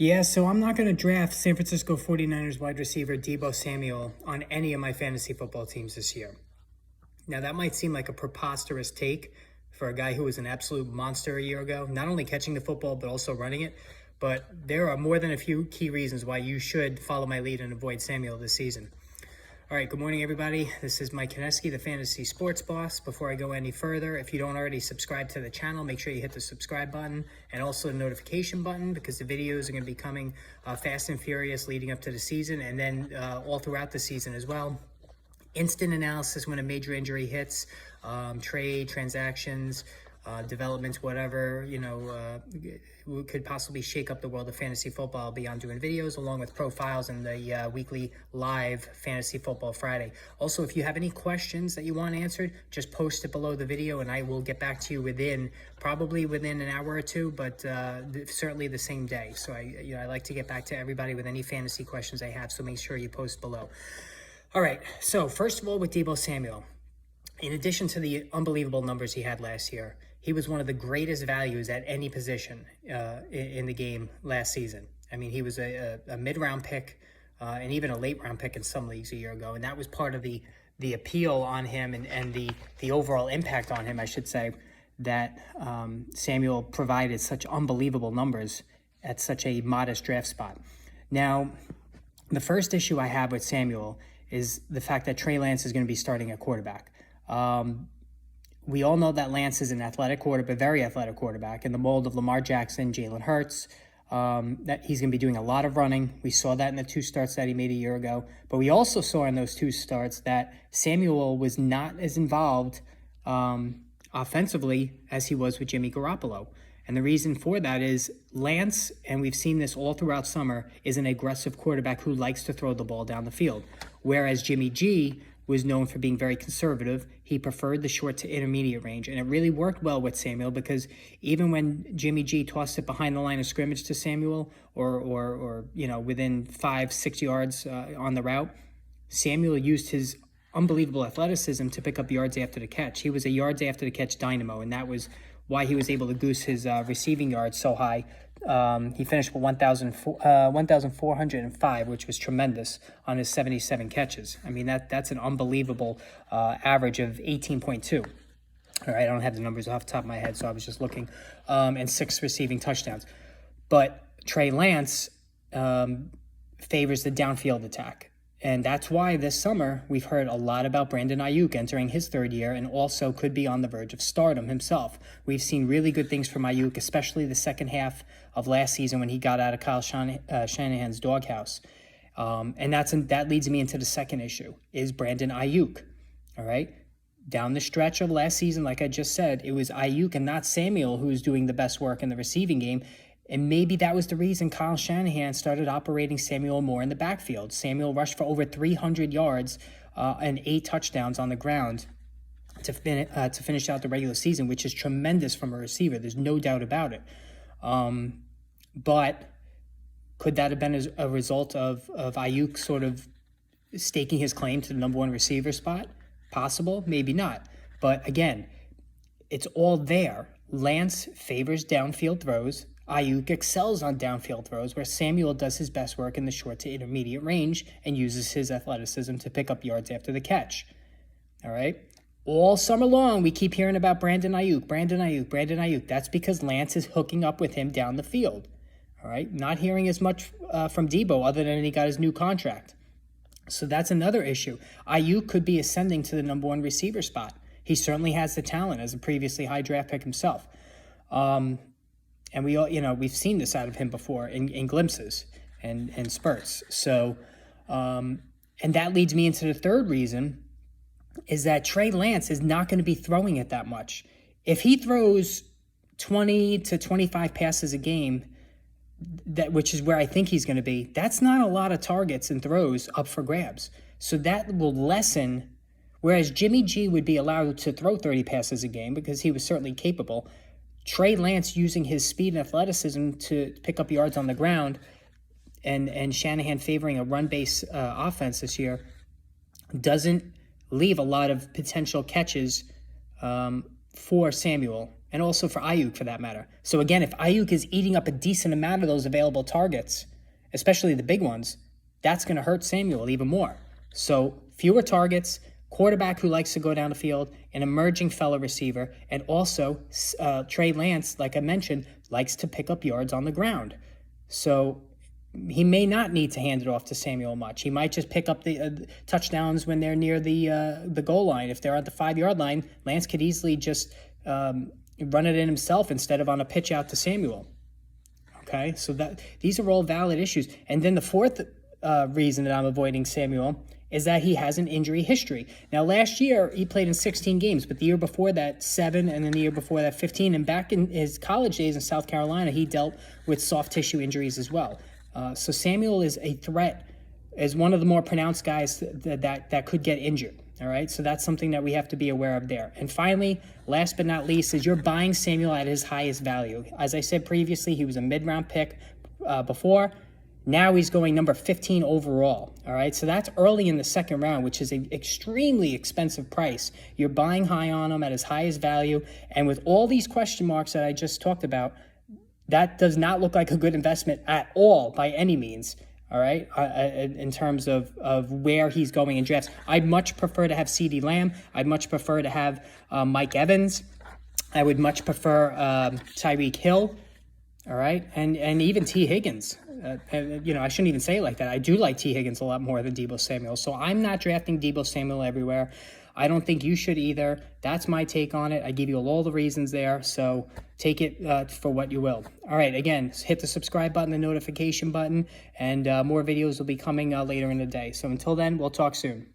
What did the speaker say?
Yeah, so I'm not going to draft San Francisco 49ers wide receiver Deebo Samuel on any of my fantasy football teams this year. Now, that might seem like a preposterous take for a guy who was an absolute monster a year ago, not only catching the football, but also running it. But there are more than a few key reasons why you should follow my lead and avoid Samuel this season. All right, good morning, everybody. This is Mike Kineski, the Fantasy Sports Boss. Before I go any further, if you don't already subscribe to the channel, make sure you hit the subscribe button and also the notification button, because the videos are going to be coming fast and furious leading up to the season, and then all throughout the season as well. Instant analysis when a major injury hits, trade, transactions, developments, whatever, could possibly shake up the world of fantasy football. I'll be on doing videos along with profiles and the weekly live Fantasy Football Friday. Also, if you have any questions that you want answered, just post it below the video and I will get back to you probably within an hour or two, but certainly the same day. So I like to get back to everybody with any fantasy questions they have, so make sure you post below. All right, so first of all, with Deebo Samuel, in addition to the unbelievable numbers he had last year, he was one of the greatest values at any position in the game last season. I mean, he was a mid-round pick and even a late-round pick in some leagues a year ago, and that was part of the appeal on him and the overall impact on him, I should say, that Samuel provided such unbelievable numbers at such a modest draft spot. Now, the first issue I have with Samuel is the fact that Trey Lance is going to be starting at quarterback. We all know that Lance is an athletic quarterback, very athletic quarterback, in the mold of Lamar Jackson, Jalen Hurts, that he's going to be doing a lot of running. We saw that in the 2 starts that he made a year ago. But we also saw in those 2 starts that Samuel was not as involved offensively as he was with Jimmy Garoppolo. And the reason for that is Lance, and we've seen this all throughout summer, is an aggressive quarterback who likes to throw the ball down the field. Whereas Jimmy G was known for being very conservative. He preferred the short to intermediate range. And it really worked well with Samuel, because even when Jimmy G tossed it behind the line of scrimmage to Samuel or within 5-6 yards on the route, Samuel used his unbelievable athleticism to pick up yards after the catch. He was a yards after the catch dynamo, and that was why he was able to goose his receiving yards so high. He finished with 1,405, which was tremendous on his 77 catches. I mean, that's an unbelievable average of 18.2. All right, I don't have the numbers off the top of my head, so I was just looking. And 6 receiving touchdowns. But Trey Lance favors the downfield attack. And that's why this summer we've heard a lot about Brandon Aiyuk entering his 3rd year and also could be on the verge of stardom himself. We've seen really good things from Aiyuk, especially the second half of last season when he got out of Kyle Shanahan's doghouse. And that leads me into the second issue, is Brandon Aiyuk. All right? Down the stretch of last season, like I just said, it was Aiyuk and not Samuel who was doing the best work in the receiving game. And maybe that was the reason Kyle Shanahan started operating Samuel more in the backfield. Samuel rushed for over 300 yards and 8 touchdowns on the ground to finish out the regular season, which is tremendous from a receiver. There's no doubt about it. But could that have been as a result of Aiyuk sort of staking his claim to the number 1 receiver spot? Possible, maybe not. But again, it's all there. Lance favors downfield throws. Aiyuk excels on downfield throws, where Samuel does his best work in the short to intermediate range and uses his athleticism to pick up yards after the catch. All right? All summer long, we keep hearing about Brandon Aiyuk. That's because Lance is hooking up with him down the field. All right? Not hearing as much from Deebo other than he got his new contract. So that's another issue. Aiyuk could be ascending to the number 1 receiver spot. He certainly has the talent as a previously high draft pick himself. And we all, we've seen this out of him before in glimpses and spurts. So, and that leads me into the third reason, is that Trey Lance is not going to be throwing it that much. If he throws 20 to 25 passes a game, which is where I think he's going to be, that's not a lot of targets and throws up for grabs. So that will lessen, whereas Jimmy G would be allowed to throw 30 passes a game because he was certainly capable. Trey Lance, using his speed and athleticism to pick up yards on the ground, and Shanahan favoring a run-based offense this year, doesn't leave a lot of potential catches for Samuel and also for Aiyuk for that matter. So again, if Aiyuk is eating up a decent amount of those available targets, especially the big ones, that's going to hurt Samuel even more. So fewer targets, quarterback who likes to go down the field, an emerging fellow receiver, and also Trey Lance, like I mentioned, likes to pick up yards on the ground. So he may not need to hand it off to Samuel much. He might just pick up the touchdowns when they're near the goal line. If they're at the 5-yard line, Lance could easily just run it in himself instead of on a pitch out to Samuel. Okay, so these are all valid issues. And then the fourth reason that I'm avoiding Samuel is that he has an injury history. Now, last year, he played in 16 games, but the year before that, 7, and then the year before that, 15. And back in his college days in South Carolina, he dealt with soft tissue injuries as well. So Samuel is a threat, is one of the more pronounced guys that could get injured. All right, so that's something that we have to be aware of there. And finally, last but not least, is you're buying Samuel at his highest value. As I said previously, he was a mid-round pick before. Now he's going number 15 overall. All right, so that's early in the second round, which is an extremely expensive price. You're buying high on him at his highest value. And with all these question marks that I just talked about, that does not look like a good investment at all by any means. All right, in terms of where he's going in drafts. I'd much prefer to have CeeDee Lamb. I'd much prefer to have Mike Evans. I would much prefer Tyreek Hill. All right, and even T. Higgins. I shouldn't even say it like that. I do like T. Higgins a lot more than Deebo Samuel. So I'm not drafting Deebo Samuel everywhere. I don't think you should either. That's my take on it. I give you all the reasons there. So take it for what you will. All right, again, hit the subscribe button, the notification button, and more videos will be coming later in the day. So until then, we'll talk soon.